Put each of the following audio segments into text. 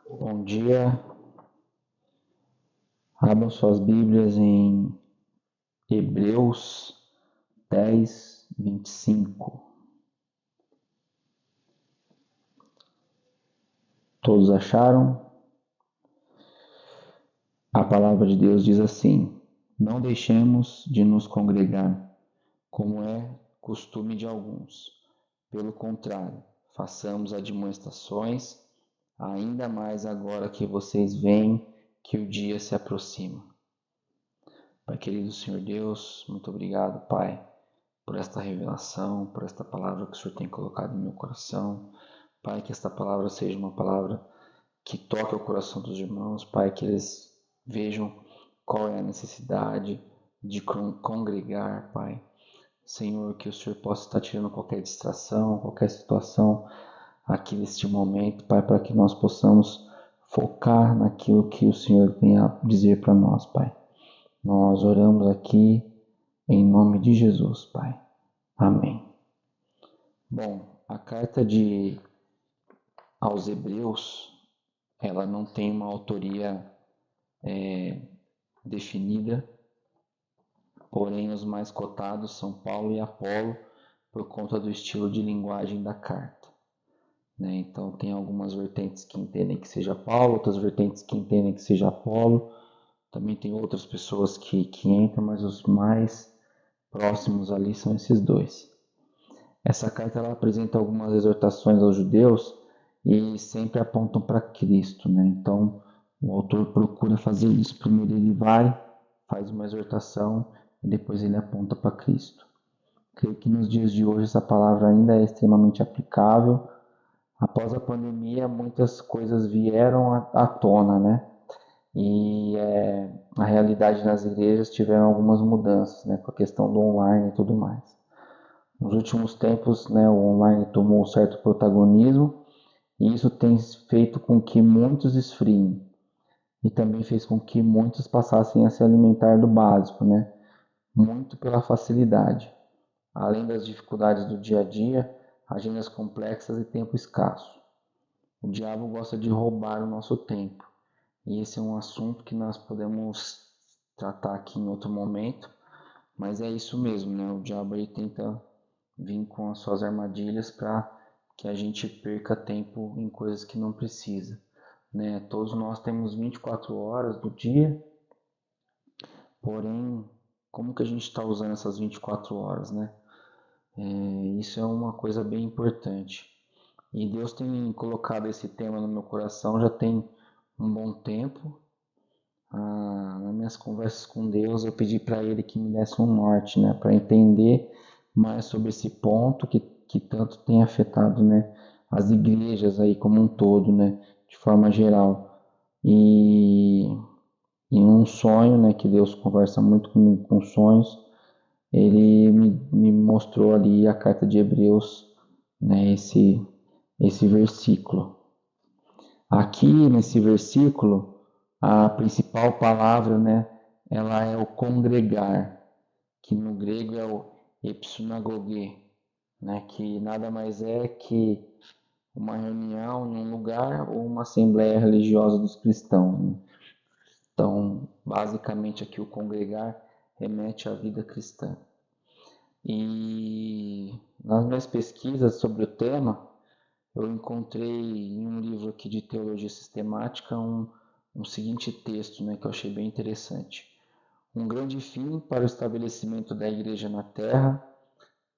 Bom dia, abram suas Bíblias em Hebreus 10:25. Todos acharam? A palavra de Deus diz assim: Não deixemos de nos congregar, como é costume de alguns. Pelo contrário, façamos admoestações, ainda mais agora que vocês veem que o dia se aproxima. Pai querido Senhor Deus, muito obrigado, Pai, por esta revelação, por esta palavra que o Senhor tem colocado no meu coração. Pai, que esta palavra seja uma palavra que toque o coração dos irmãos, Pai, que eles vejam qual é a necessidade de congregar, Pai. Senhor, que o Senhor possa estar tirando qualquer distração, qualquer situação aqui neste momento, Pai, para que nós possamos focar naquilo que o Senhor tem a dizer para nós, Pai. Nós oramos aqui em nome de Jesus, Pai. Amém. Bom, a carta aos Hebreus, ela não tem uma autoria definida, porém os mais cotados são Paulo e Apolo por conta do estilo de linguagem da carta. Né? Então tem algumas vertentes que entendem que seja Paulo, outras vertentes que entendem que seja Apolo, também tem outras pessoas que entram, mas os mais próximos ali são esses dois. Essa carta ela apresenta algumas exortações aos judeus e sempre apontam para Cristo, né? Então, o autor procura fazer isso. Primeiro ele vai, faz uma exortação e depois ele aponta para Cristo. Creio que nos dias de hoje essa palavra ainda é extremamente aplicável. Após a pandemia, muitas coisas vieram à tona, né? E a realidade nas igrejas tiveram algumas mudanças, né? Com a questão do online e tudo mais. Nos últimos tempos, né, o online tomou um certo protagonismo e isso tem feito com que muitos esfriem e também fez com que muitos passassem a se alimentar do básico, né? Muito pela facilidade. Além das dificuldades do dia a dia, agendas complexas e tempo escasso. O diabo gosta de roubar o nosso tempo. E esse é um assunto que nós podemos tratar aqui em outro momento, mas é isso mesmo, né? O diabo aí tenta vir com as suas armadilhas para que a gente perca tempo em coisas que não precisa. Né? Todos nós temos 24 horas do dia, porém, como que a gente está usando essas 24 horas? Né? Isso é uma coisa bem importante. E Deus tem colocado esse tema no meu coração já tem um bom tempo. Nas minhas conversas com Deus, eu pedi para Ele que me desse um norte, né, para entender mais sobre esse ponto que tanto tem afetado, né, as igrejas aí como um todo, né, de forma geral. E em um sonho, né, que Deus conversa muito comigo com sonhos, Ele me mostrou ali a carta de Hebreus, né, esse versículo. Aqui nesse versículo, a principal palavra, né, ela é o congregar, que no grego é o epsunagoge, né, que nada mais é que uma reunião em um lugar ou uma assembleia religiosa dos cristãos. Né? Então, basicamente aqui o congregar remete à vida cristã. E nas minhas pesquisas sobre o tema, eu encontrei em um livro aqui de teologia sistemática um seguinte texto, né, que eu achei bem interessante. Um grande fim para o estabelecimento da igreja na terra,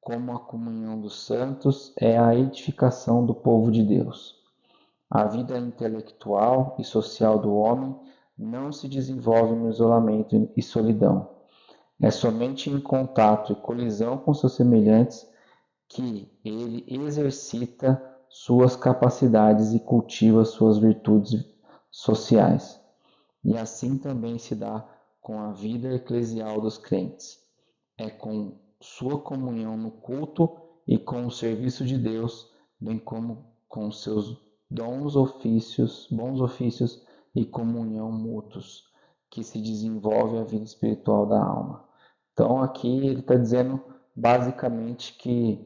como a comunhão dos santos, é a edificação do povo de Deus. A vida intelectual e social do homem não se desenvolve no isolamento e solidão. É somente em contato e colisão com seus semelhantes que ele exercita suas capacidades e cultiva suas virtudes sociais. E assim também se dá com a vida eclesial dos crentes. É com sua comunhão no culto e com o serviço de Deus, bem como com seus bons ofícios e comunhão mútuos, que se desenvolve a vida espiritual da alma. Então aqui ele está dizendo basicamente que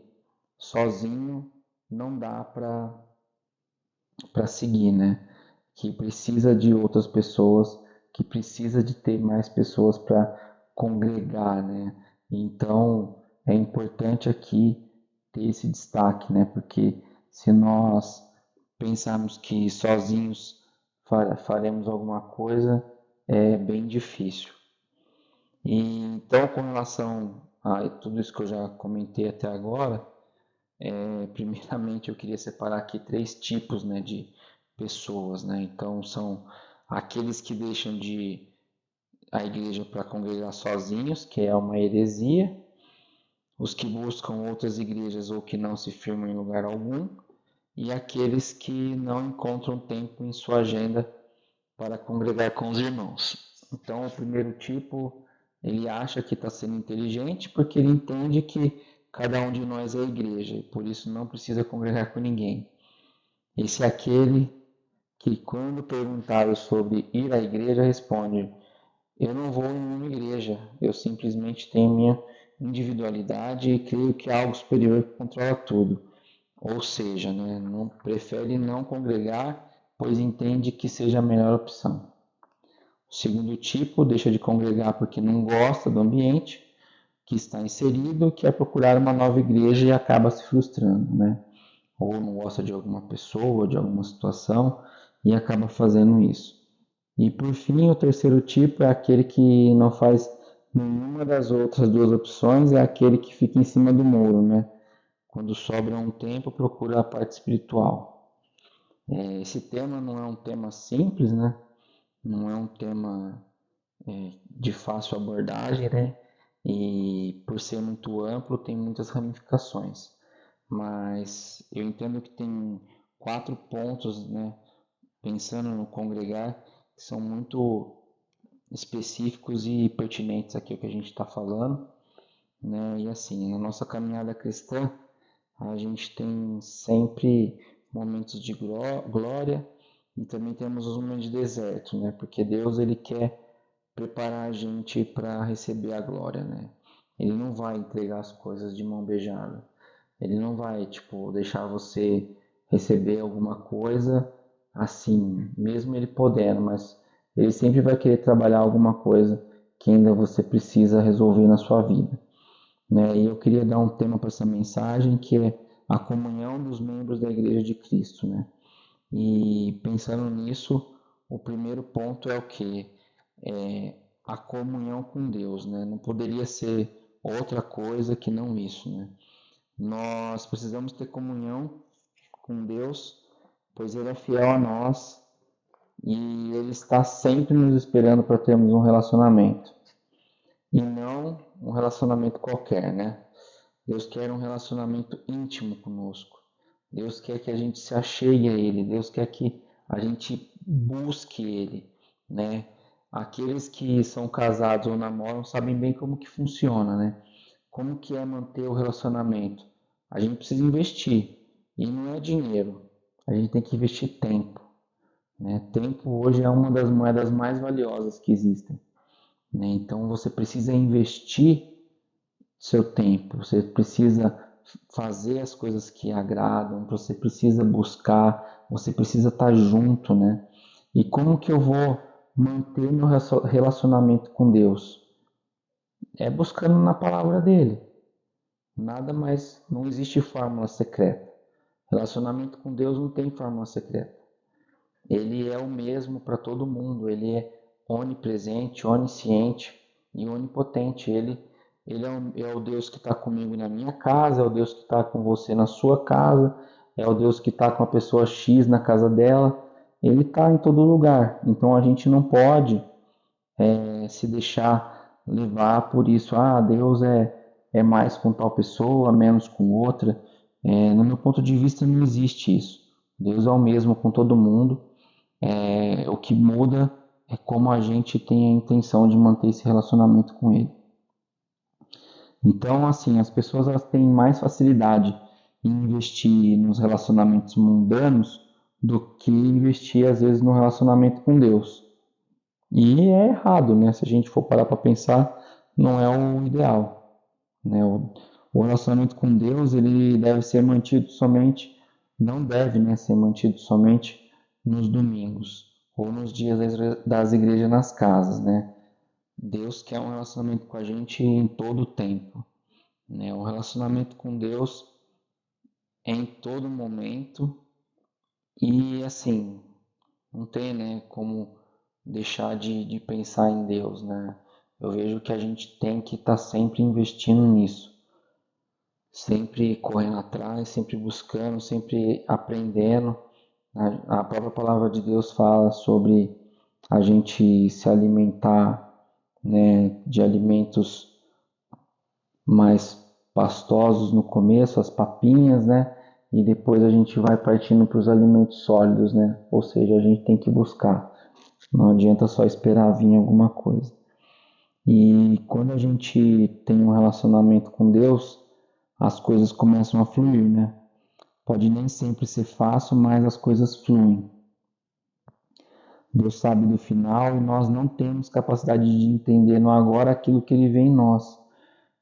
sozinho não dá para seguir, né? que precisa de outras pessoas, que precisa de ter mais pessoas para congregar, né? Então é importante aqui ter esse destaque, né? Porque se nós pensarmos que sozinhos faremos alguma coisa, é bem difícil. E então, com relação a tudo isso que eu já comentei até agora, primeiramente eu queria separar aqui três tipos, né, de pessoas, né? Então são aqueles que deixam de a igreja para congregar sozinhos, que é uma heresia, os que buscam outras igrejas ou que não se firmam em lugar algum, e aqueles que não encontram tempo em sua agenda para congregar com os irmãos. Então, o primeiro tipo, ele acha que está sendo inteligente porque ele entende que cada um de nós é a igreja e por isso não precisa congregar com ninguém. Esse é aquele que, quando perguntado sobre ir à igreja, responde: eu não vou em uma igreja, eu simplesmente tenho minha individualidade e creio que há algo superior que controla tudo. Ou seja, né, não, prefere não congregar, pois entende que seja a melhor opção. O segundo tipo deixa de congregar porque não gosta do ambiente que está inserido, quer procurar uma nova igreja e acaba se frustrando, né? Ou não gosta de alguma pessoa, de alguma situação e acaba fazendo isso. E por fim, o terceiro tipo é aquele que não faz nenhuma das outras duas opções, é aquele que fica em cima do muro, né? Quando sobra um tempo, procura a parte espiritual. Esse tema não é um tema simples, né? Não é um tema de fácil abordagem, né? E por ser muito amplo, tem muitas ramificações. Mas eu entendo que tem 4 pontos, né? Pensando no congregar, que são muito específicos e pertinentes aqui ao que a gente está falando, né? E assim, na nossa caminhada cristã, a gente tem sempre momentos de glória e também temos os momentos de deserto, né? Porque Deus ele quer preparar a gente para receber a glória, né? Ele não vai entregar as coisas de mão beijada. Ele não vai, tipo, deixar você receber alguma coisa assim, mesmo ele podendo, mas ele sempre vai querer trabalhar alguma coisa que ainda você precisa resolver na sua vida, né? E eu queria dar um tema para essa mensagem que é a comunhão dos membros da Igreja de Cristo, né? E pensando nisso, o primeiro ponto é o que? É a comunhão com Deus, né? Não poderia ser outra coisa que não isso, né? Nós precisamos ter comunhão com Deus, pois Ele é fiel a nós e Ele está sempre nos esperando para termos um relacionamento. E não um relacionamento qualquer, né? Deus quer um relacionamento íntimo conosco. Deus quer que a gente se achegue a Ele. Deus quer que a gente busque Ele, né? Aqueles que são casados ou namoram sabem bem como que funciona, né? Como que é manter o relacionamento? A gente precisa investir. E não é dinheiro. A gente tem que investir tempo, né? Tempo hoje é uma das moedas mais valiosas que existem, né? Então você precisa investir seu tempo, você precisa fazer as coisas que agradam, você precisa buscar, você precisa estar junto, né? E como que eu vou manter meu relacionamento com Deus? É buscando na palavra dele. Nada mais, não existe fórmula secreta. Relacionamento com Deus não tem fórmula secreta. Ele é o mesmo para todo mundo, ele é onipresente, onisciente e onipotente. Ele é o Deus que está comigo na minha casa, é o Deus que está com você na sua casa, é o Deus que está com a pessoa X na casa dela. Ele está em todo lugar. Então a gente não pode se deixar levar por isso. Ah, Deus é mais com tal pessoa, menos com outra. No meu ponto de vista, não existe isso. Deus é o mesmo com todo mundo. O que muda é como a gente tem a intenção de manter esse relacionamento com Ele. Então, assim, as pessoas elas têm mais facilidade em investir nos relacionamentos mundanos do que investir, às vezes, no relacionamento com Deus. E é errado, né? Se a gente for parar para pensar, não é o ideal, né? O relacionamento com Deus, ele deve ser mantido somente, não deve, né, ser mantido somente nos domingos. ou nos dias das igrejas nas casas, né? Deus quer um relacionamento com a gente em todo o tempo, né? O relacionamento com Deus é em todo momento e assim, não tem, né, como deixar de pensar em Deus, né? Eu vejo que a gente tem que estar sempre investindo nisso, sempre correndo atrás, sempre buscando, sempre aprendendo. A própria palavra de Deus fala sobre a gente se alimentar, né, de alimentos mais pastosos no começo, as papinhas, né? E depois a gente vai partindo para os alimentos sólidos, né? Ou seja, a gente tem que buscar. Não adianta só esperar vir alguma coisa. E quando a gente tem um relacionamento com Deus, as coisas começam a fluir, né? Pode nem sempre ser fácil, mas as coisas fluem. Deus sabe do final e nós não temos capacidade de entender no agora aquilo que Ele vê em nós,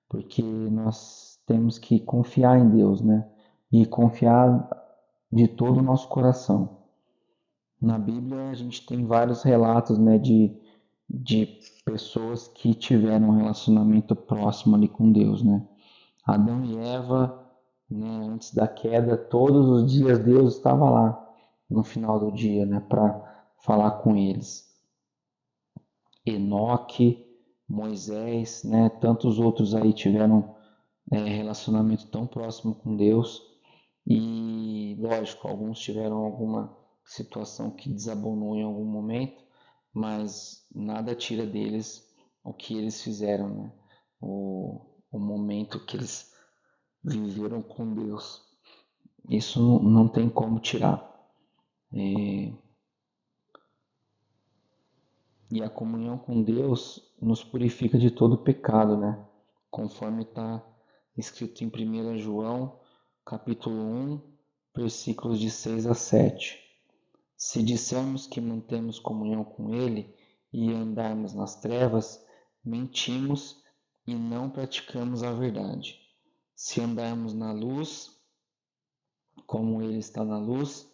porque nós temos que confiar em Deus, né? E confiar de todo o nosso coração. Na Bíblia a gente tem vários relatos, né, de pessoas que tiveram um relacionamento próximo ali com Deus, né? Adão e Eva, né, antes da queda, todos os dias Deus estava lá no final do dia, né, para falar com eles. Enoque, Moisés, né, tantos outros aí tiveram relacionamento tão próximo com Deus e, lógico, alguns tiveram alguma situação que desabonou em algum momento, mas nada tira deles o que eles fizeram, né? O momento que eles viveram com Deus. Isso não tem como tirar. E a comunhão com Deus nos purifica de todo pecado, né? Conforme está escrito em 1 João, capítulo 1, versículos de 6 a 7. Se dissermos que mantemos comunhão com Ele e andarmos nas trevas, mentimos e não praticamos a verdade. Se andarmos na luz, como Ele está na luz,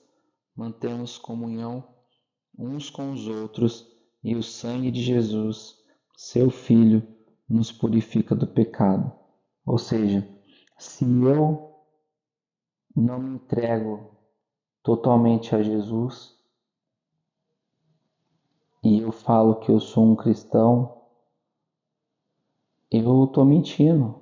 mantemos comunhão uns com os outros, e o sangue de Jesus, seu Filho, nos purifica do pecado. Ou seja, se eu não me entrego totalmente a Jesus e eu falo que eu sou um cristão, eu estou mentindo,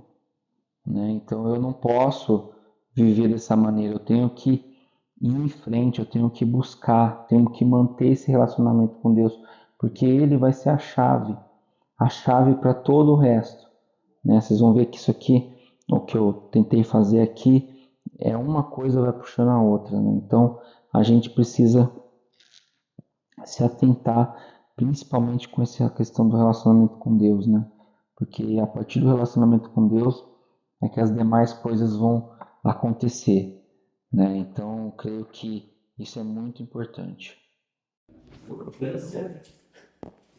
né? Então eu não posso viver dessa maneira. Eu tenho que ir em frente, eu tenho que buscar, tenho que manter esse relacionamento com Deus, porque Ele vai ser a chave para todo o resto, né? Vocês vão ver que isso aqui, o que eu tentei fazer aqui, é uma coisa vai puxando a outra, né? Então a gente precisa se atentar, principalmente com essa questão do relacionamento com Deus, né? Porque a partir do relacionamento com Deus é que as demais coisas vão acontecer, né? Então eu creio que isso é muito importante. Importância,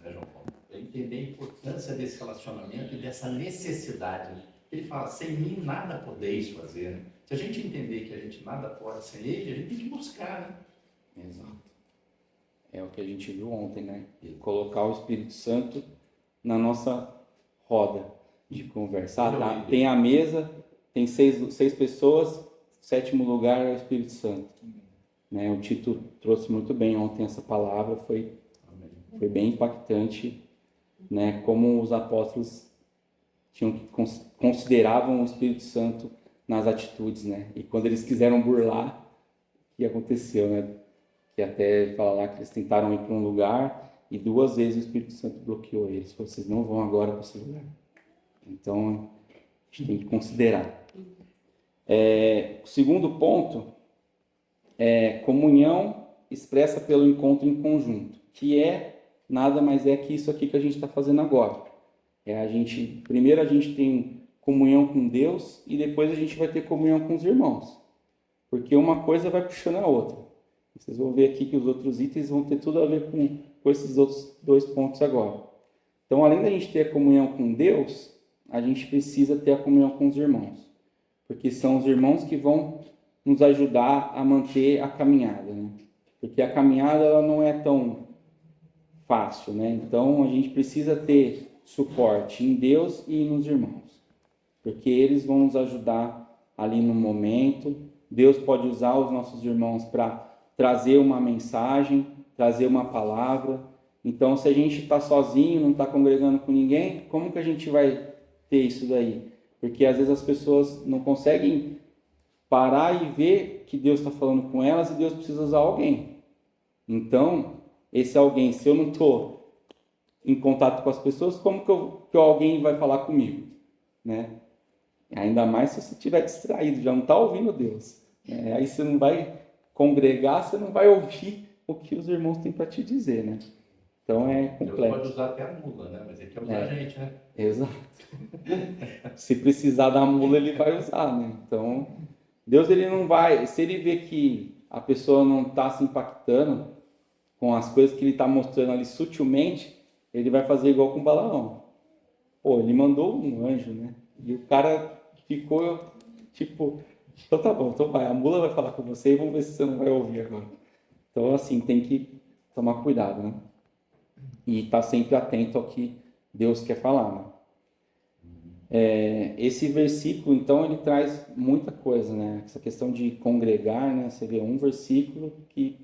né, João Paulo? É entender a importância desse relacionamento e dessa necessidade. Ele fala, sem mim nada podeis fazer. Né? Se a gente entender que a gente nada pode sem ele, a gente tem que buscar, né? Exato. É o que a gente viu ontem, né? Colocar o Espírito Santo na nossa roda de conversar. Tá? Tem a mesa, tem seis pessoas, sétimo lugar é o Espírito Santo. Né? O Tito trouxe muito bem ontem essa palavra, foi bem impactante, né? Como os apóstolos consideravam o Espírito Santo nas atitudes, né? E quando eles quiseram burlar, o que aconteceu, né? Que até fala lá que eles tentaram ir para um lugar e 2 vezes o Espírito Santo bloqueou eles. Falou, vocês não vão agora para esse lugar. Então, a gente tem que considerar. O segundo ponto é comunhão expressa pelo encontro em conjunto, que é nada mais é que isso aqui que a gente está fazendo agora. Primeiro a gente tem comunhão com Deus e depois a gente vai ter comunhão com os irmãos. Porque uma coisa vai puxando a outra. Vocês vão ver aqui que os outros itens vão ter tudo a ver com esses outros 2 pontos agora. Então, além da gente ter a comunhão com Deus, a gente precisa ter a comunhão com os irmãos. Porque são os irmãos que vão nos ajudar a manter a caminhada. Né? Porque a caminhada ela não é tão fácil, né? Então a gente precisa ter suporte em Deus e nos irmãos, porque eles vão nos ajudar ali no momento. Deus pode usar os nossos irmãos para trazer uma mensagem, trazer uma palavra. Então, se a gente está sozinho, não está congregando com ninguém, como que a gente vai ter isso daí? Porque às vezes as pessoas não conseguem parar e ver que Deus está falando com elas e Deus precisa usar alguém. Então, esse alguém, se eu não estou em contato com as pessoas, como que alguém vai falar comigo, né? Ainda mais se você estiver distraído, já não está ouvindo Deus. Aí você não vai congregar, você não vai ouvir o que os irmãos têm para te dizer, né? Então é Deus complexo. pode usar até a mula, né? Mas ele quer usar a gente, né? Exato. Se precisar da mula, ele vai usar, né? Então, Deus ele não vai, se ele vê que a pessoa não está se impactando com as coisas que ele está mostrando ali sutilmente, ele vai fazer igual com Balaão. Pô, ele mandou um anjo, né? E o cara ficou tipo, então tá bom, então vai, a mula vai falar com você e vamos ver se você não vai ouvir agora. Então, assim, tem que tomar cuidado, né? E estar sempre atento ao que Deus quer falar, né? Esse versículo, então, ele traz muita coisa, né? Essa questão de congregar, né? Você vê um versículo que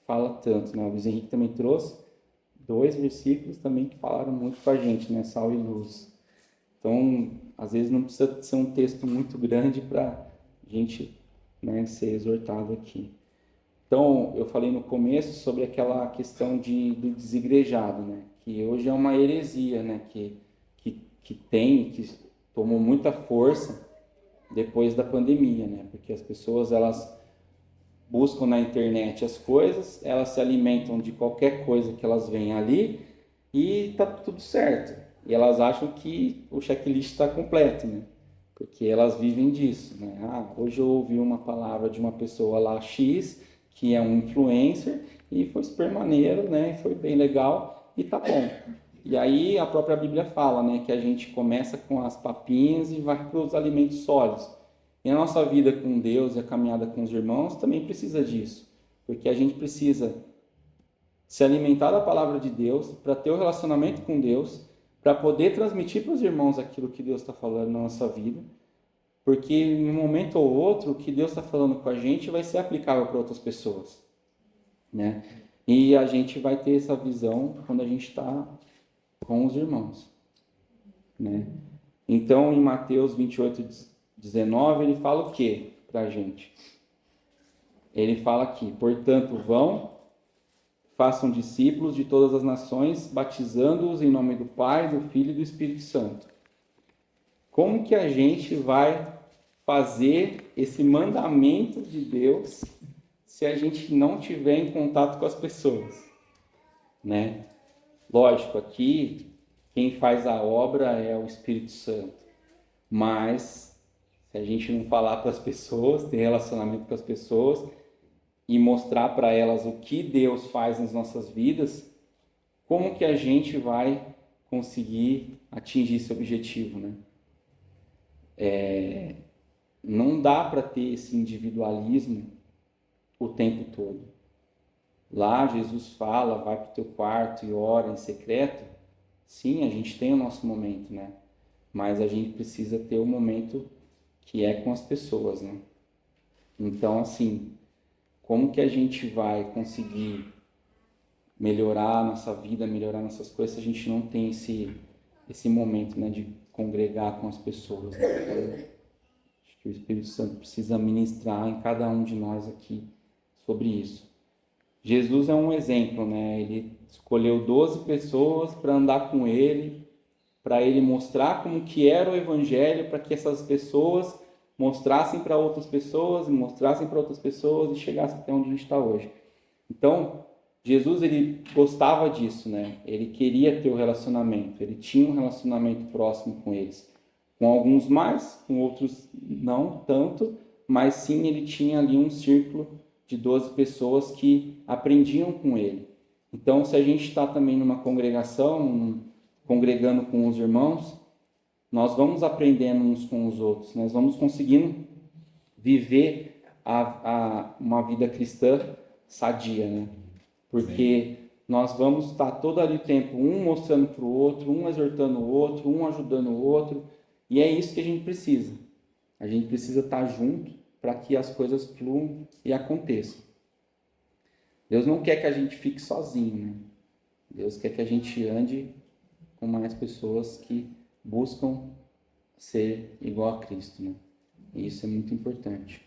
fala tanto, né? O Luiz Henrique também trouxe 2 versículos também que falaram muito com a gente, né? Sal e luz. Então, às vezes não precisa ser um texto muito grande para a gente, né, ser exortado aqui. Então, eu falei no começo sobre aquela questão do desigrejado, né? Que hoje é uma heresia, né? Que tomou muita força depois da pandemia, né? Porque as pessoas, elas buscam na internet as coisas, elas se alimentam de qualquer coisa que elas veem ali e tá tudo certo. E elas acham que o checklist está completo, né? Porque elas vivem disso, né? Ah, hoje eu ouvi uma palavra de uma pessoa lá X, que é um influencer, e foi super maneiro, né? Foi bem legal e tá bom. E aí a própria Bíblia fala, né? Que a gente começa com as papinhas e vai para os alimentos sólidos. E a nossa vida com Deus e a caminhada com os irmãos também precisa disso. Porque a gente precisa se alimentar da palavra de Deus, para ter o relacionamento com Deus, para poder transmitir para os irmãos aquilo que Deus está falando na nossa vida, porque em um momento ou outro o que Deus está falando com a gente vai ser aplicável para outras pessoas, né? E a gente vai ter essa visão quando a gente está com os irmãos, né? Então, em Mateus 28:19, ele fala o que para a gente? Ele fala aqui, portanto, vão, façam discípulos de todas as nações, batizando-os em nome do Pai, do Filho e do Espírito Santo. Como que a gente vai fazer esse mandamento de Deus se a gente não tiver em contato com as pessoas, né? Lógico, aqui quem faz a obra é o Espírito Santo, mas se a gente não falar para as pessoas, ter relacionamento com as pessoas e mostrar para elas o que Deus faz nas nossas vidas, como que a gente vai conseguir atingir esse objetivo, né? Não dá para ter esse individualismo o tempo todo. Lá Jesus fala, vai para o teu quarto e ora em secreto. Sim, a gente tem o nosso momento, né? Mas a gente precisa ter o momento que é com as pessoas, né? Então, assim, como que a gente vai conseguir melhorar a nossa vida, melhorar nossas coisas, se a gente não tem esse momento, né, de congregar com as pessoas, né? Então, acho que o Espírito Santo precisa ministrar em cada um de nós aqui sobre isso. Jesus é um exemplo, né? Ele escolheu 12 pessoas para andar com ele, para ele mostrar como que era o evangelho, para que essas pessoas mostrassem para outras pessoas, mostrassem para outras pessoas e chegassem até onde a gente está hoje. Então, Jesus, ele gostava disso, né? Ele queria ter o relacionamento, ele tinha um relacionamento próximo com eles. Com alguns mais, com outros não tanto, mas sim ele tinha ali um círculo de 12 pessoas que aprendiam com ele. Então, se a gente está também numa congregação, congregando com os irmãos, nós vamos aprendendo uns com os outros, nós vamos conseguindo viver uma vida cristã sadia, né? Porque nós vamos estar todo ali o tempo, um mostrando para o outro, um exortando o outro, um ajudando o outro, e é isso que a gente precisa. A gente precisa estar junto para que as coisas fluam e aconteçam. Deus não quer que a gente fique sozinho, né? Deus quer que a gente ande com mais pessoas que buscam ser igual a Cristo, né? E isso é muito importante.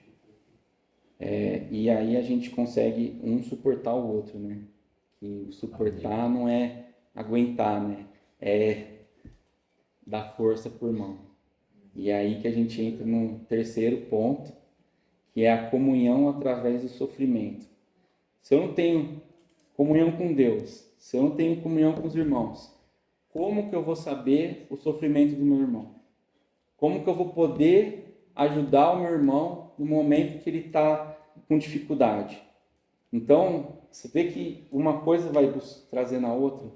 E aí a gente consegue um suportar o outro, né? E o suportar não é aguentar, né? É dar força por mão. E é aí que a gente entra no terceiro ponto, que é a comunhão através do sofrimento. Se eu não tenho comunhão com Deus, se eu não tenho comunhão com os irmãos, como que eu vou saber o sofrimento do meu irmão? Como que eu vou poder ajudar o meu irmão no momento que ele está com dificuldade? Então, você vê que uma coisa vai trazendo a outra.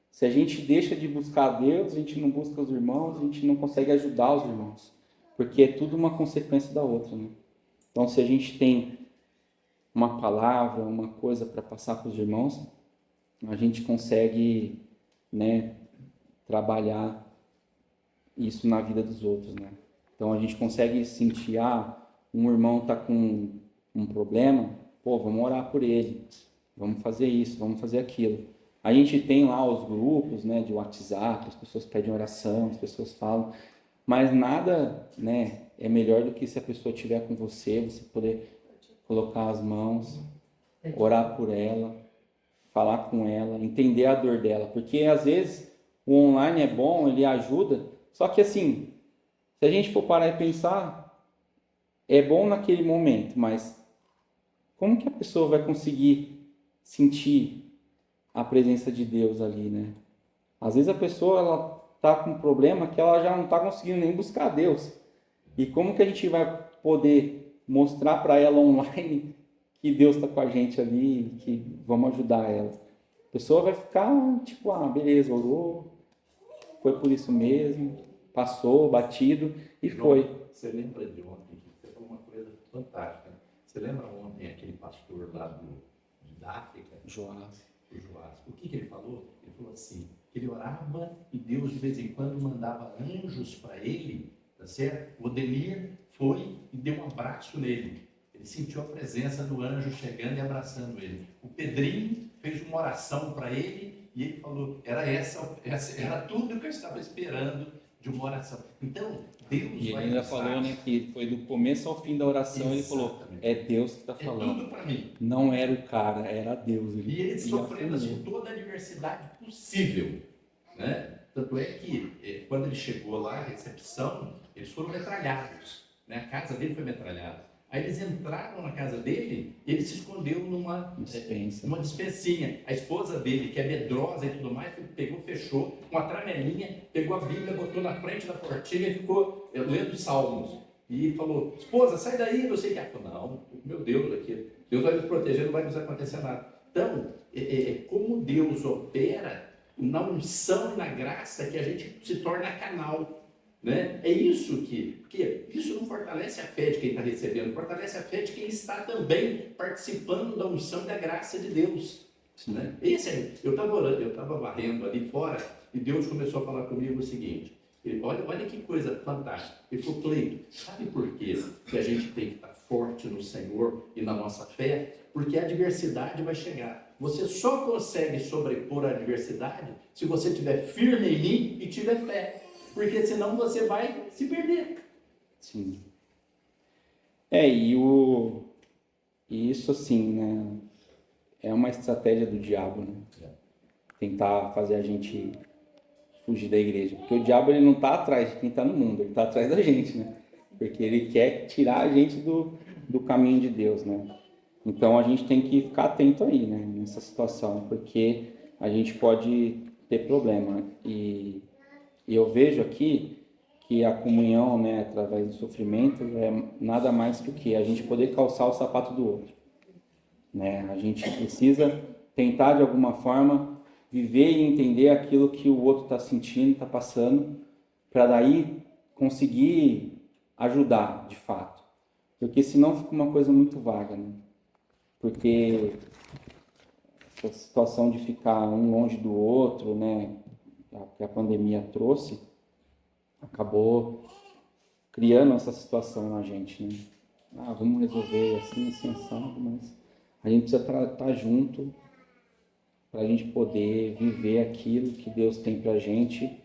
Se a gente deixa de buscar a Deus, a gente não busca os irmãos, a gente não consegue ajudar os irmãos. Porque é tudo uma consequência da outra, né? Então, se a gente tem uma palavra, uma coisa para passar para os irmãos, a gente consegue, né, trabalhar isso na vida dos outros, né? Então a gente consegue sentir, um irmão está com um problema, vamos orar por ele, vamos fazer isso, vamos fazer aquilo. A gente tem lá os grupos, né, de WhatsApp, as pessoas pedem oração, as pessoas falam, mas nada, né, é melhor do que se a pessoa estiver com você poder colocar as mãos, orar por ela, falar com ela, entender a dor dela, porque às vezes o online é bom, ele ajuda, só que assim, se a gente for parar e pensar, é bom naquele momento, mas como que a pessoa vai conseguir sentir a presença de Deus ali, né? Às vezes a pessoa ela tá com um problema que ela já não está conseguindo nem buscar Deus. E como que a gente vai poder mostrar para ela online que Deus está com a gente ali, que vamos ajudar ela? A pessoa vai ficar tipo, beleza, orou, foi por isso mesmo, passou, batido e João, foi. você lembra de ontem? Você falou uma coisa fantástica. Você lembra ontem aquele pastor lá da África? Joás. O Joás. O que ele falou? Ele falou assim, que ele orava e Deus de vez em quando mandava anjos para ele, tá certo? O Odemir foi e deu um abraço nele. Ele sentiu a presença do anjo chegando e abraçando ele. O Pedrinho fez uma oração para ele e ele falou, era era tudo que eu estava esperando de uma oração. Então, Deus E ele vai ainda usar. falou, né, que foi do começo ao fim da oração. Exatamente. Ele falou, é Deus que está falando. É tudo para mim. Não era o cara, era Deus. E ele sofrendo assim, toda a adversidade possível, né? Tanto é que quando ele chegou lá, a recepção, eles foram metralhados, né? A casa dele foi metralhada. Aí eles entraram na casa dele e ele se escondeu numa dispensinha. A esposa dele, que é medrosa e tudo mais, pegou, fechou uma tramelinha, pegou a Bíblia, botou na frente da portinha e ficou lendo os salmos. E falou, esposa, sai daí, não sei o que. Ela falou, não, meu Deus, aqui, Deus vai nos proteger, não vai nos acontecer nada. Então, como Deus opera na unção e na graça que a gente se torna canal. Né? É isso porque isso não fortalece a fé de quem está recebendo, fortalece a fé de quem está também participando da unção e da graça de Deus. Né? Eu estava orando, eu estava varrendo ali fora e Deus começou a falar comigo o seguinte, olha que coisa fantástica. Ele falou, Cleito, sabe por quê que a gente tem que estar forte no Senhor e na nossa fé? Porque a adversidade vai chegar. Você só consegue sobrepor a adversidade se você estiver firme em mim e tiver fé. Porque senão você vai se perder. Sim. E isso assim, né? É uma estratégia do diabo, né? Tentar fazer a gente fugir da igreja. Porque o diabo ele não está atrás de quem está no mundo, ele está atrás da gente, né? Porque ele quer tirar a gente do caminho de Deus, né? Então a gente tem que ficar atento aí, né? Nessa situação, porque a gente pode ter problema. E eu vejo aqui que a comunhão, né, através do sofrimento, é nada mais que o que? A gente poder calçar o sapato do outro. Né? A gente precisa tentar, de alguma forma, viver e entender aquilo que o outro está sentindo, está passando, para daí conseguir ajudar, de fato. Porque senão fica uma coisa muito vaga. Né? Porque essa situação de ficar um longe do outro, né, que a pandemia trouxe, acabou criando essa situação na gente, né? Ah, vamos resolver assim, assim, assado, mas a gente precisa estar junto para a gente poder viver aquilo que Deus tem para a gente,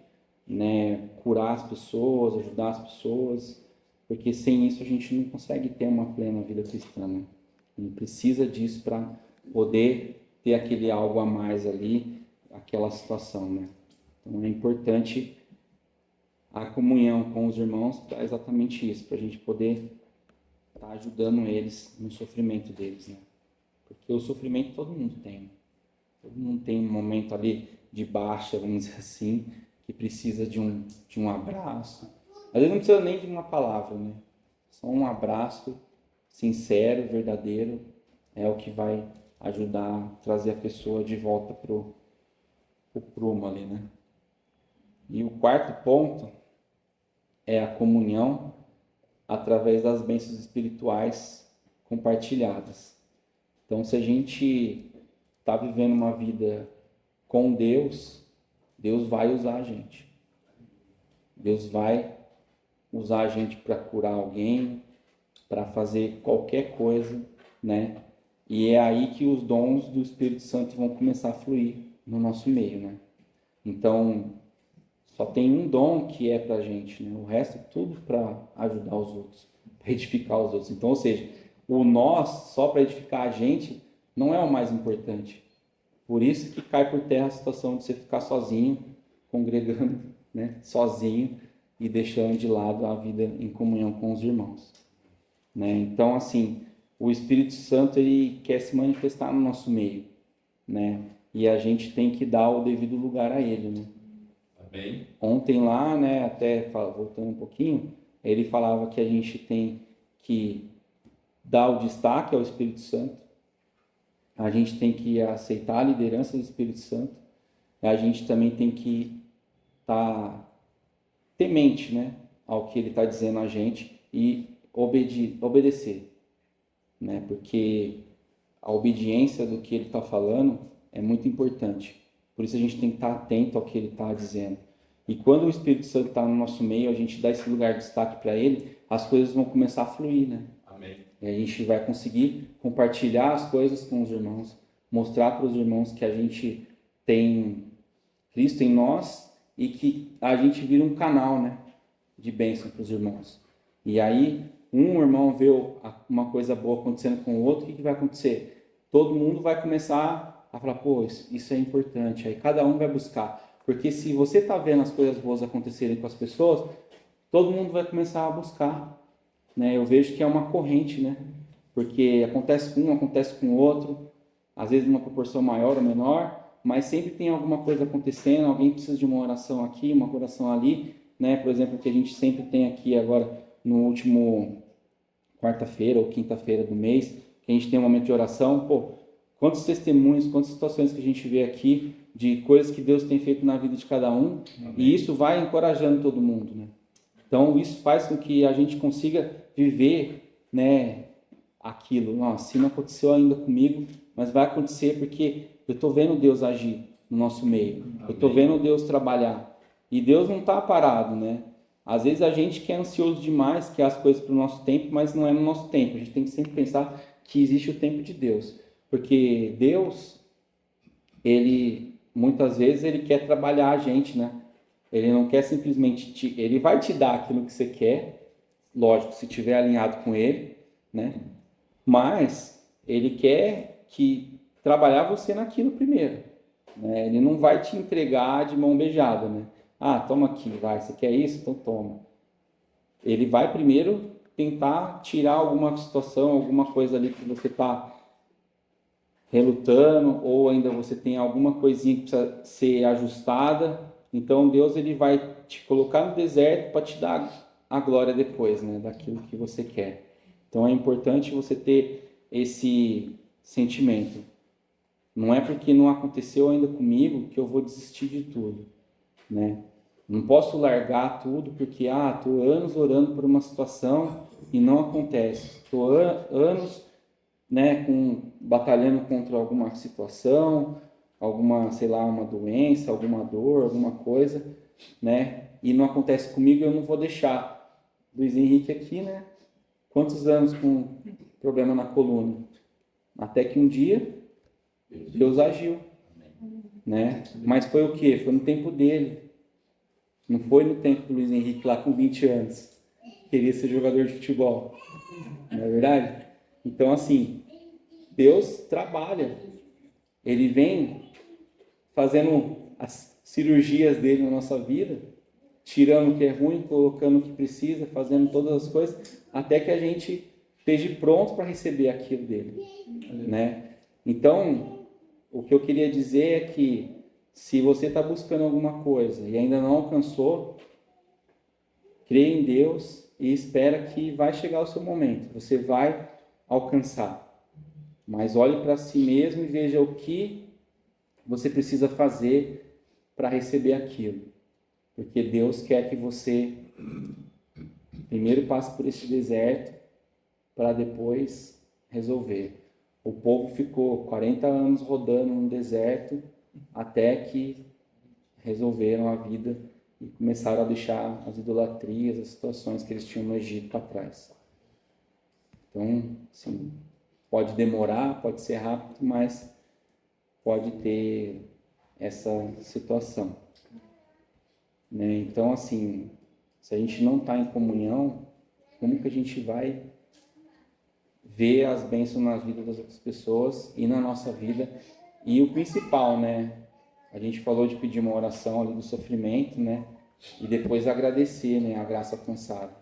né? Curar as pessoas, ajudar as pessoas, porque sem isso a gente não consegue ter uma plena vida cristã, né? A gente precisa disso para poder ter aquele algo a mais ali, aquela situação, né? Então é importante a comunhão com os irmãos para exatamente isso, para a gente poder estar ajudando eles no sofrimento deles, né? Porque o sofrimento todo mundo tem. Todo mundo tem um momento ali de baixa, vamos dizer assim, que precisa de um abraço. Às vezes não precisa nem de uma palavra, né? Só um abraço sincero, verdadeiro, é o que vai ajudar a trazer a pessoa de volta pro prumo ali, né? E o quarto ponto é a comunhão através das bênçãos espirituais compartilhadas. Então, se a gente está vivendo uma vida com Deus, Deus vai usar a gente. Deus vai usar a gente para curar alguém, para fazer qualquer coisa, né? E é aí que os dons do Espírito Santo vão começar a fluir no nosso meio, né? Então, só tem um dom que é para a gente, né? O resto é tudo para ajudar os outros, para edificar os outros. Então, ou seja, o nós, só para edificar a gente, não é o mais importante. Por isso que cai por terra a situação de você ficar sozinho, congregando, né? Sozinho e deixando de lado a vida em comunhão com os irmãos, né? Então, assim, o Espírito Santo ele quer se manifestar no nosso meio, né? E a gente tem que dar o devido lugar a ele, né? Amém. Ontem lá, né, até voltando um pouquinho, ele falava que a gente tem que dar o destaque ao Espírito Santo, a gente tem que aceitar a liderança do Espírito Santo, a gente também tem que estar temente, né, ao que ele está dizendo a gente e obedecer, né, porque a obediência do que ele está falando é muito importante. Por isso a gente tem que estar atento ao que ele está dizendo. E quando o Espírito Santo está no nosso meio, a gente dá esse lugar de destaque para ele, as coisas vão começar a fluir, né? Amém. E a gente vai conseguir compartilhar as coisas com os irmãos, mostrar para os irmãos que a gente tem Cristo em nós e que a gente vira um canal, né, de bênção para os irmãos. E aí, um irmão vê uma coisa boa acontecendo com o outro, o que vai acontecer? Todo mundo vai começar a falar, pô, isso é importante. Aí cada um vai buscar. Porque se você está vendo as coisas boas acontecerem com as pessoas, todo mundo vai começar a buscar, né? Eu vejo que é uma corrente, né? Porque acontece com um, acontece com o outro, às vezes numa proporção maior ou menor, mas sempre tem alguma coisa acontecendo, alguém precisa de uma oração aqui, uma oração ali, né? Por exemplo, que a gente sempre tem aqui agora no último quarta-feira ou quinta-feira do mês, que a gente tem um momento de oração, pô, quantos testemunhos, quantas situações que a gente vê aqui de coisas que Deus tem feito na vida de cada um, amém, e isso vai encorajando todo mundo, né? Então isso faz com que a gente consiga viver, né, aquilo. Nossa, se não aconteceu ainda comigo, mas vai acontecer porque eu estou vendo Deus agir no nosso meio, amém, eu estou vendo Deus trabalhar, e Deus não está parado, né? Às vezes a gente que é ansioso demais, quer as coisas para o nosso tempo, mas não é no nosso tempo. A gente tem que sempre pensar que existe o tempo de Deus. Porque Deus, ele muitas vezes ele quer trabalhar a gente, né? Ele não quer simplesmente ele vai te dar aquilo que você quer, lógico, se estiver alinhado com ele, né? Mas ele quer que trabalhar você naquilo primeiro, né? Ele não vai te entregar de mão beijada, né? Ah, toma aqui, vai, você quer isso? Então toma. Ele vai primeiro tentar tirar alguma situação, alguma coisa ali que você está relutando, ou ainda você tem alguma coisinha que precisa ser ajustada. Então Deus ele vai te colocar no deserto para te dar a glória depois, né, daquilo que você quer. Então é importante você ter esse sentimento. Não é porque não aconteceu ainda comigo que eu vou desistir de tudo, né? Não posso largar tudo porque estou anos orando por uma situação e não acontece. Estou anos né, batalhando contra alguma situação, alguma, sei lá, uma doença, alguma dor, alguma coisa, né, e não acontece comigo, eu não vou deixar. Luiz Henrique aqui, né, quantos anos com problema na coluna? Até que um dia Deus agiu, né, mas foi o quê? Foi no tempo dele, não foi no tempo do Luiz Henrique lá com 20 anos, queria ser jogador de futebol, não é verdade? Então, assim, Deus trabalha, Ele vem fazendo as cirurgias dele na nossa vida, tirando o que é ruim, colocando o que precisa, fazendo todas as coisas, até que a gente esteja pronto para receber aquilo dele, né? Então, o que eu queria dizer é que se você está buscando alguma coisa e ainda não alcançou, creia em Deus e espera que vai chegar o seu momento, você vai alcançar. Mas olhe para si mesmo e veja o que você precisa fazer para receber aquilo. Porque Deus quer que você primeiro passe por esse deserto para depois resolver. O povo ficou 40 anos rodando no deserto até que resolveram a vida e começaram a deixar as idolatrias, as situações que eles tinham no Egito para trás. Então, assim, pode demorar, pode ser rápido, mas pode ter essa situação, né? Então, assim, se a gente não está em comunhão, como que a gente vai ver as bênçãos na vida das outras pessoas e na nossa vida? E o principal, né? A gente falou de pedir uma oração ali do sofrimento, né? E depois agradecer, né? A graça alcançada.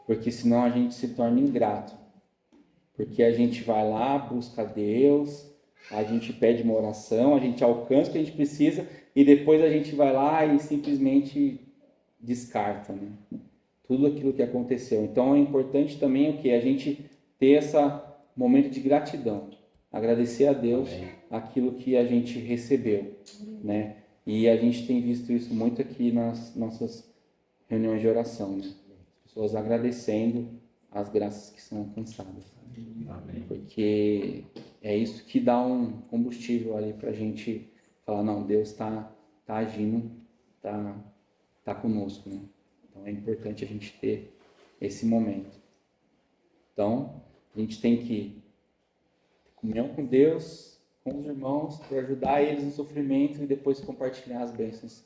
Porque senão a gente se torna ingrato. Porque a gente vai lá, busca Deus, a gente pede uma oração, a gente alcança o que a gente precisa e depois a gente vai lá e simplesmente descarta, né? Tudo aquilo que aconteceu. Então é importante também o que? A gente ter esse momento de gratidão, agradecer a Deus aquilo que a gente recebeu, né? E a gente tem visto isso muito aqui nas nossas reuniões de oração, né? As pessoas agradecendo as graças que são alcançadas. Amém. Porque é isso que dá um combustível ali para a gente falar, não, Deus está agindo, tá conosco, né? Então é importante a gente ter esse momento. Então, a gente tem que ter comunhão com Deus, com os irmãos, para ajudar eles no sofrimento e depois compartilhar as bênçãos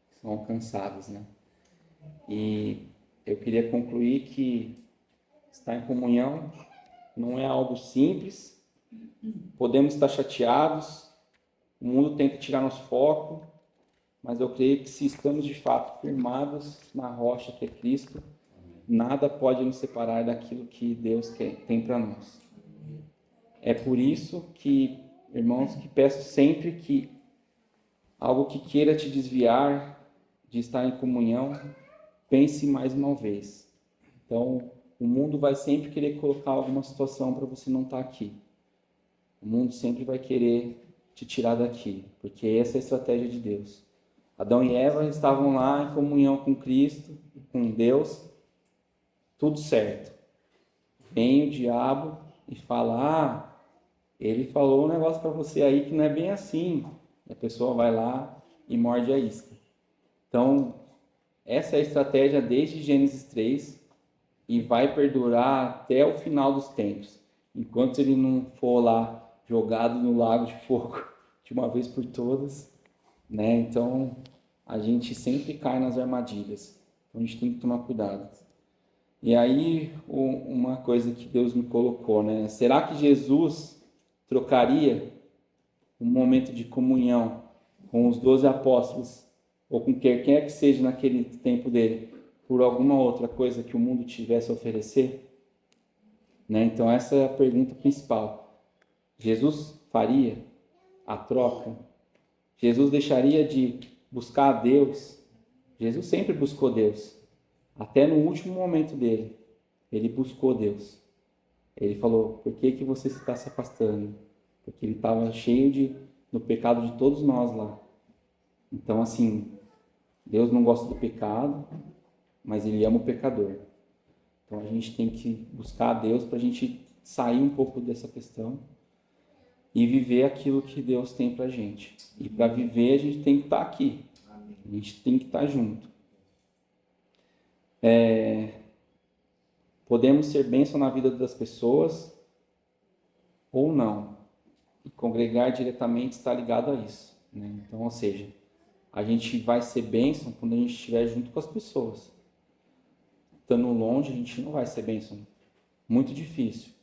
que são alcançadas, né? E eu queria concluir que estar em comunhão não é algo simples, podemos estar chateados, o mundo tenta tirar nosso foco, mas eu creio que se estamos de fato firmados na rocha que é Cristo, nada pode nos separar daquilo que Deus tem para nós. É por isso que, irmãos, que peço sempre que algo que queira te desviar de estar em comunhão, pense mais uma vez. Então, o mundo vai sempre querer colocar alguma situação para você não estar aqui. O mundo sempre vai querer te tirar daqui, porque essa é a estratégia de Deus. Adão e Eva estavam lá em comunhão com Cristo, com Deus, tudo certo. Vem o diabo e fala, ele falou um negócio para você aí que não é bem assim. E a pessoa vai lá e morde a isca. Então, essa é a estratégia desde Gênesis 3 e vai perdurar até o final dos tempos. Enquanto ele não for lá jogado no lago de fogo de uma vez por todas, né? Então, a gente sempre cai nas armadilhas. Então, a gente tem que tomar cuidado. E aí, uma coisa que Deus me colocou, né? Será que Jesus trocaria um momento de comunhão com os 12 apóstolos, ou com quem quer que seja naquele tempo dele, por alguma outra coisa que o mundo tivesse a oferecer? Né? Então, essa é a pergunta principal. Jesus faria a troca? Jesus deixaria de buscar a Deus? Jesus sempre buscou Deus. Até no último momento dele, ele buscou Deus. Ele falou, por que você está se afastando? Porque ele estava cheio do pecado de todos nós lá. Então, assim, Deus não gosta do pecado, mas ele ama o pecador. Então, a gente tem que buscar a Deus para a gente sair um pouco dessa questão e viver aquilo que Deus tem pra gente. E para viver a gente tem que estar aqui. A gente tem que estar junto. Podemos ser bênção na vida das pessoas ou não. E congregar diretamente está ligado a isso, né? Então, ou seja, a gente vai ser bênção quando a gente estiver junto com as pessoas. Estando longe, a gente não vai ser bênção. Muito difícil.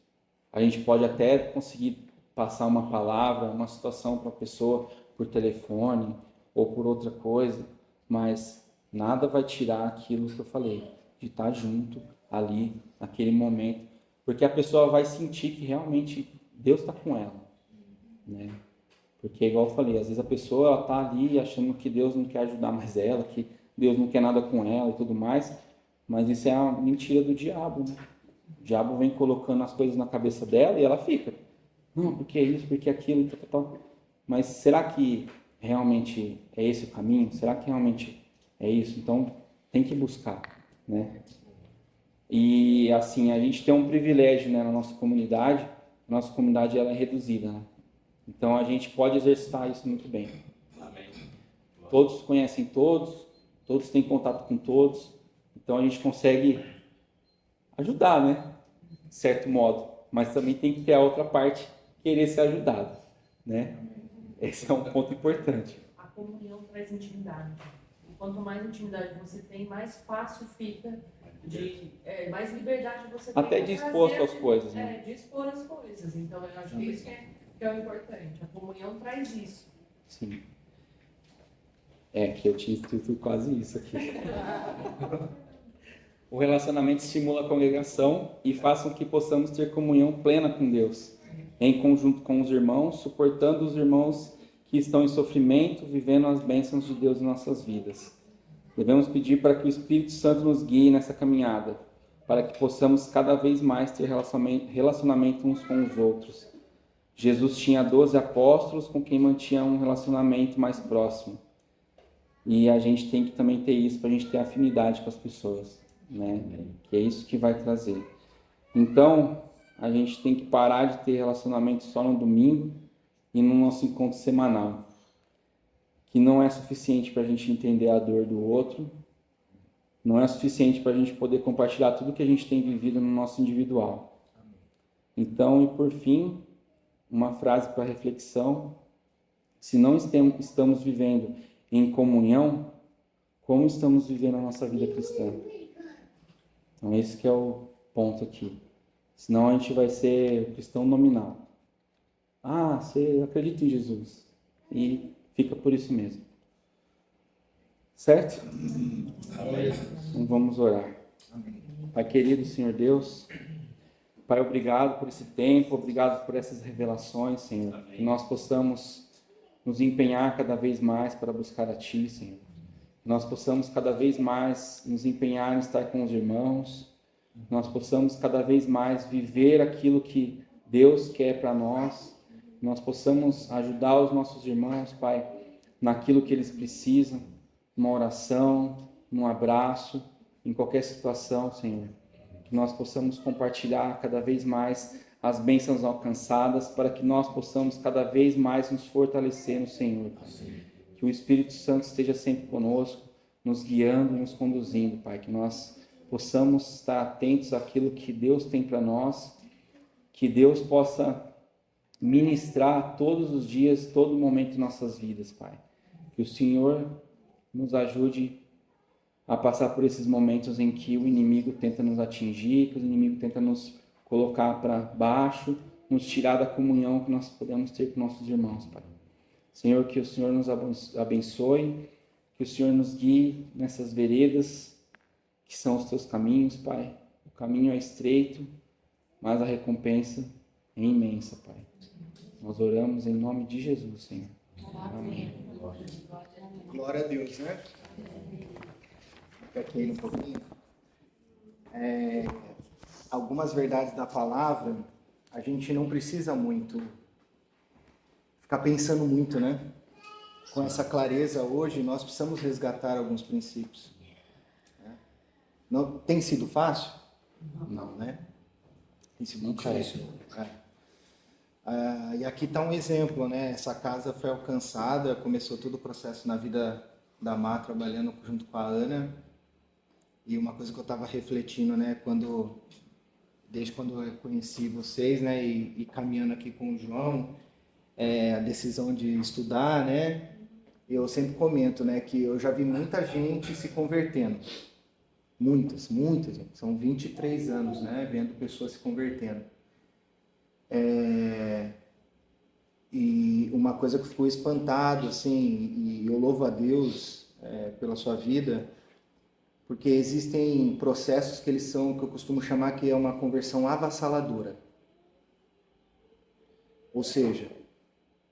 A gente pode até conseguir passar uma palavra, uma situação para a pessoa por telefone ou por outra coisa, mas nada vai tirar aquilo que eu falei, de estar junto ali, naquele momento, porque a pessoa vai sentir que realmente Deus está com ela, né? Porque, igual eu falei, às vezes a pessoa está ali achando que Deus não quer ajudar mais ela, que Deus não quer nada com ela e tudo mais, mas isso é uma mentira do diabo, né? O diabo vem colocando as coisas na cabeça dela e ela fica, não, porque isso, porque aquilo e tal. Mas será que realmente é esse o caminho? Será que realmente é isso? Então, tem que buscar, né? E, assim, a gente tem um privilégio, né, na nossa comunidade. A nossa comunidade, ela é reduzida, né? Então, a gente pode exercitar isso muito bem. Amém. Todos conhecem todos, todos têm contato com todos. Então, a gente consegue ajudar, né? De certo modo. Mas também tem que ter a outra parte, querer ser ajudado, né? Esse é um ponto importante. A comunhão traz intimidade. E quanto mais intimidade você tem, mais fácil fica mais liberdade você tem. Até de expor suas coisas, né? De expor as coisas. Então, eu acho que isso que é o importante. A comunhão traz isso. Sim. Que eu tinha escrito quase isso aqui. O relacionamento estimula a congregação e faz com que possamos ter comunhão plena com Deus, em conjunto com os irmãos, suportando os irmãos que estão em sofrimento, vivendo as bênçãos de Deus em nossas vidas. Devemos pedir para que o Espírito Santo nos guie nessa caminhada, para que possamos cada vez mais ter relacionamento uns com os outros. Jesus tinha 12 apóstolos com quem mantinha um relacionamento mais próximo. E a gente tem que também ter isso para a gente ter afinidade com as pessoas, né? Que é isso que vai trazer. Então, a gente tem que parar de ter relacionamento só no domingo e no nosso encontro semanal, que não é suficiente para a gente entender a dor do outro, não é suficiente para a gente poder compartilhar tudo que a gente tem vivido no nosso individual. Então, e por fim, uma frase para reflexão: se não estamos vivendo em comunhão, como estamos vivendo a nossa vida cristã? Então, esse que é o ponto aqui. Senão a gente vai ser cristão nominal. Ah, você acredita em Jesus. E fica por isso mesmo. Certo? Então vamos orar. Pai querido, Senhor Deus, Pai, obrigado por esse tempo, obrigado por essas revelações, Senhor. Que nós possamos nos empenhar cada vez mais para buscar a Ti, Senhor. Que nós possamos cada vez mais nos empenhar em estar com os irmãos. Que nós possamos cada vez mais viver aquilo que Deus quer para nós. Que nós possamos ajudar os nossos irmãos, Pai, naquilo que eles precisam, numa oração, num abraço, em qualquer situação, Senhor. Que nós possamos compartilhar cada vez mais as bênçãos alcançadas, para que nós possamos cada vez mais nos fortalecer no Senhor, Pai. Que o Espírito Santo esteja sempre conosco, nos guiando, nos conduzindo, Pai. Que nós possamos estar atentos àquilo que Deus tem para nós, que Deus possa ministrar todos os dias, todo momento de nossas vidas, Pai. Que o Senhor nos ajude a passar por esses momentos em que o inimigo tenta nos atingir, que o inimigo tenta nos colocar para baixo, nos tirar da comunhão que nós podemos ter com nossos irmãos, Pai. Senhor, que o Senhor nos abençoe, que o Senhor nos guie nessas veredas que são os teus caminhos, Pai. O caminho é estreito, mas a recompensa é imensa, Pai. Nós oramos em nome de Jesus, Senhor. Amém. Glória a Deus, né? Fica aqui um pouquinho. Algumas verdades da palavra, a gente não precisa muito ficar pensando muito, né? Com essa clareza hoje, nós precisamos resgatar alguns princípios. Não tem sido fácil? Não, né? Nunca é. E aqui está um exemplo, né? Essa casa foi alcançada, começou todo o processo na vida da Má, trabalhando junto com a Ana. E uma coisa que eu estava refletindo, né? Desde quando eu conheci vocês, né? E caminhando aqui com o João, a decisão de estudar, né? Eu sempre comento, né? Que eu já vi muita gente se convertendo. Muitas, gente. São 23 anos, né? Vendo pessoas se convertendo. E uma coisa que ficou espantado, assim, e eu louvo a Deus pela sua vida, porque existem processos que eles são, que eu costumo chamar que é uma conversão avassaladora. Ou seja,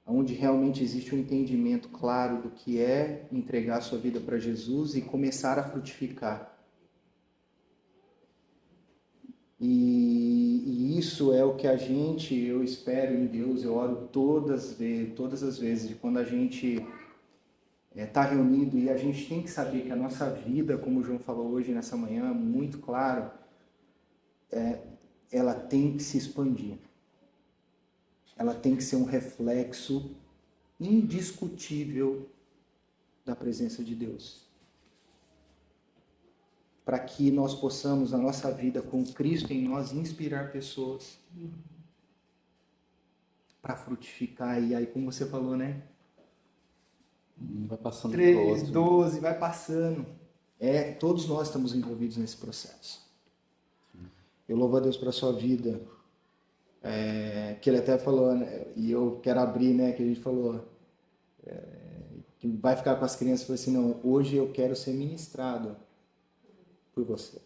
onde realmente existe um entendimento claro do que é entregar a sua vida para Jesus e começar a frutificar. E isso é o que eu espero em Deus, eu oro todas as vezes, de quando a gente está reunido, e a gente tem que saber que a nossa vida, como o João falou hoje nessa manhã, muito claro, ela tem que se expandir. Ela tem que ser um reflexo indiscutível da presença de Deus. Para que nós possamos, na nossa vida com Cristo em nós, inspirar pessoas para frutificar. E aí, como você falou, né? Vai passando 3, 12, vai passando. Todos nós estamos envolvidos nesse processo. Eu louvo a Deus pela sua vida. Que ele até falou, né, e eu quero abrir, né? Que a gente falou, que vai ficar com as crianças. Falou assim, não, hoje eu quero ser ministrado por você.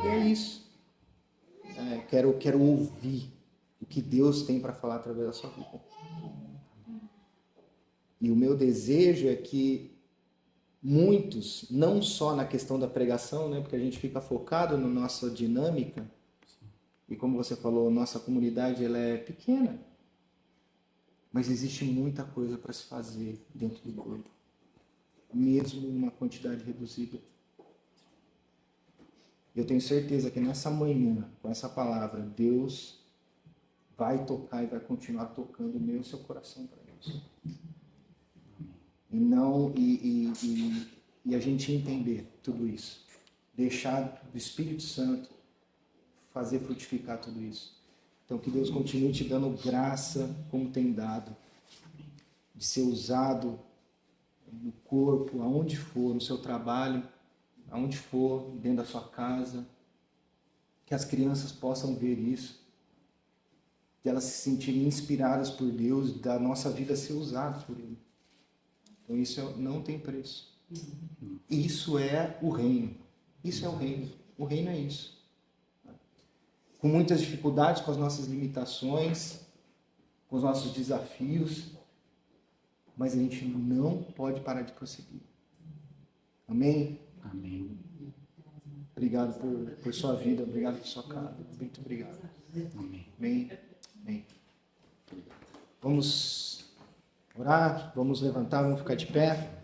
E é isso. Quero ouvir o que Deus tem para falar através da sua vida. E o meu desejo é que muitos, não só na questão da pregação, né, porque a gente fica focado na nossa dinâmica, e como você falou, nossa comunidade ela é pequena, mas existe muita coisa para se fazer dentro do corpo, mesmo em uma quantidade reduzida. Eu tenho certeza que nessa manhã, com essa palavra, Deus vai tocar e vai continuar tocando o meu e o seu coração para Deus. E a gente entender tudo isso. Deixar do Espírito Santo fazer frutificar tudo isso. Então que Deus continue te dando graça como tem dado. De ser usado no corpo, aonde for, no seu trabalho, aonde for, dentro da sua casa, que as crianças possam ver isso, que elas se sentirem inspiradas por Deus, da nossa vida ser usada por Ele. Então isso não tem preço. Isso é o reino. Isso é o reino. O reino é isso. Com muitas dificuldades, com as nossas limitações, com os nossos desafios, mas a gente não pode parar de prosseguir. Amém? Amém. Obrigado por sua vida, obrigado por sua casa. Muito obrigado. Amém. Amém. Amém. Vamos orar, vamos levantar, vamos ficar de pé.